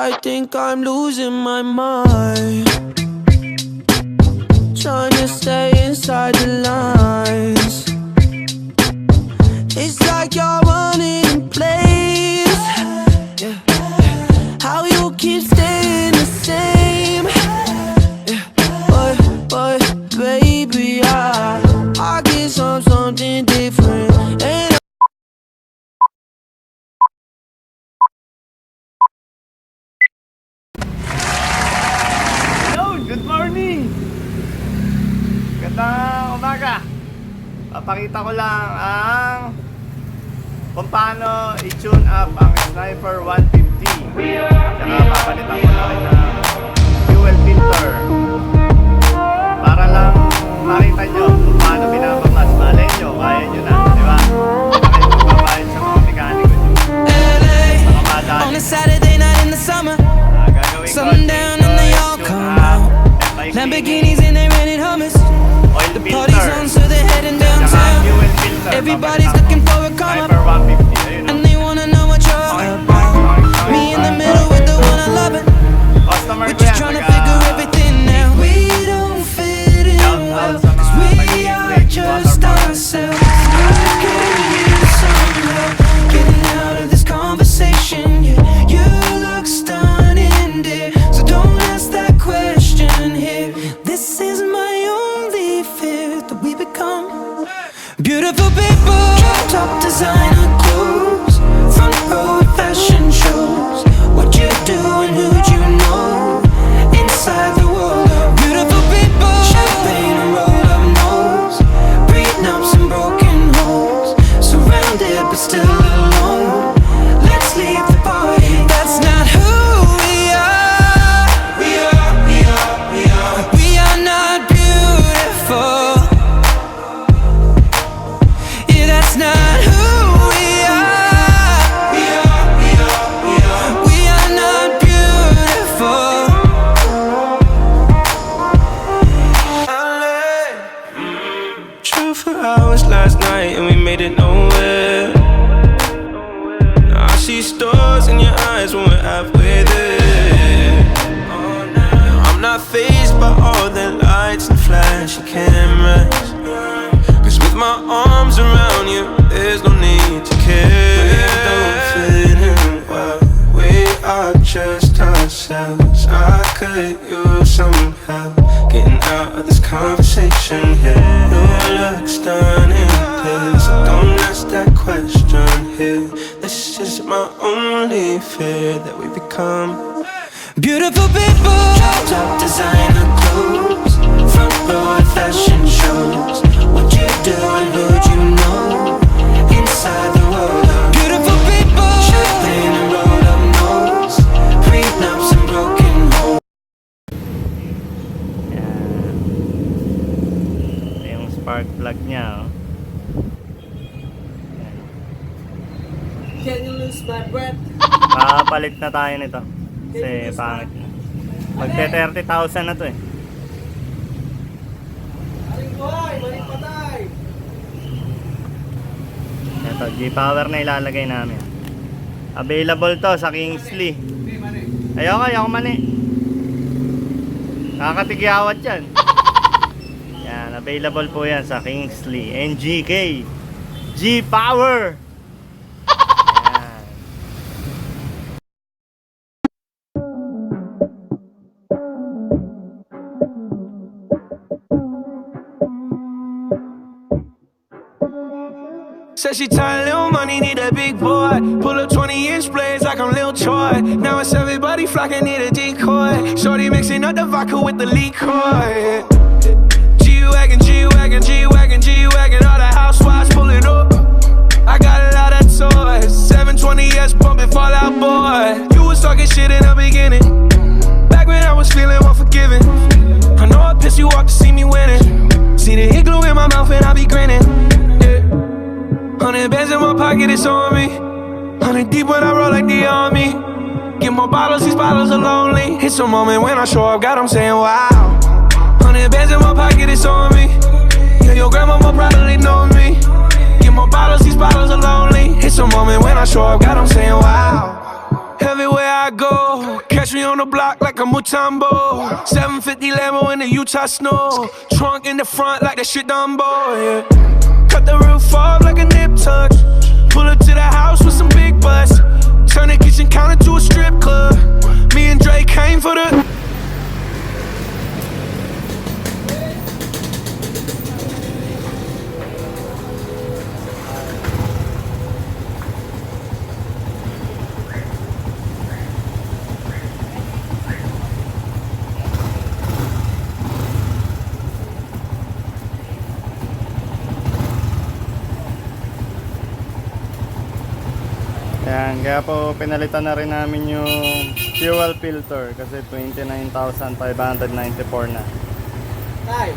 I think I'm losing my mind, trying to stay inside the lines. It's like you're running in place, yeah. How you keep staying the same, yeah. But baby, I get something different. And good morning! Gandang umaga! Papakita ko lang ang kung paano i-tune up ang Sniper 150. Tsaka papalitan ko lang ng fuel filter para lang makita nyo kung paano binabamas. Malay nyo, kaya nyo na, di ba? Kaya magbabayad sa mga mekaniko nyo. on a Saturday night in the summer, sundown and they all come out. Lamborghinis and they rented Hummers. The party's on, so they're heading downtown. Everybody's looking for a come up, and they wanna know what you're about. Me in the middle with the one I love it. We're just trying to figure everything out. We don't fit in well, 'cause we are just ourselves. Getting out of this conversation, yeah. You look stunning, dear, so don't ask that question here. This is my only fear, that we become beautiful people. Top designer clothes, front row at fashion shows. What you do and who'd you know? Inside the world of beautiful people. Champagne and rolled up nose, prenups and broken homes. Surrounded but still alone. Let's leave the party. That's not who we are. We are not beautiful. Yeah, that's not who we are. We are not beautiful. Drove for hours last night and we made it nowhere. Now I see stars in your eyes when we're halfway there. I'm not fazed by all the lights and flashy cameras, 'cause with my arms around you, there's no need to care. We don't fit in well, we are just ourselves. I could use some help getting out of this conversation here. You look stunning, please, so don't ask that question here. This is my only fear, that we become beautiful people. Top designer clothes, front row at fashion shows. What you do and who'd you know? Inside the world of beautiful people. Champagne and rolled up nose, prenups and broken homes. Ito yung spark plug niya, oh. Can you lose my breath? Papalit na tayo nito kasi pangit na. Magte 30,000 na to eh. Maling buhay, maling patay. Ito, G-Power na ilalagay namin. Available to sa Kingsley. Ayoko mani. Nakakatigyawat yan. Yan, available po yan sa Kingsley. NGK G-Power. Said she tired, little money, need a big boy. Pull up 20-inch blades like I'm Lil Troy. Now it's everybody flocking, need a decoy. Shorty mixing up the vodka with the liquor. G-Wagon, G-Wagon, G-Wagon, G-Wagon. All the housewives pulling up. I got a lot of toys. 720S bumping Fall Out Boy. You was talking shit in the beginning, back when I was feeling unforgiving. I know I pissed you off to see me winning. See the hit glue in my mouth and I be grinning. 100 bands in my pocket, it's on me. 100 deep when I roll like the army. Get more bottles, these bottles are lonely. It's a moment when I show up, God, I'm saying wow. 100 bands in my pocket, it's on me. Yeah, your grandma will probably know me. Get more bottles, these bottles are lonely. It's a moment when I show up, God, I'm saying wow. Everywhere I go, the block like a Mutombo. 750 Lambo in the Utah snow. Trunk in the front like that shit Dumbo, yeah. Cut the roof off like a nip tuck. Pull up to the house with some big butts. Turn the kitchen counter to a strip club. Me and Drake came for the... Ayan, kaya po pinalitan na rin namin yung fuel filter kasi 29,594 na. Tay,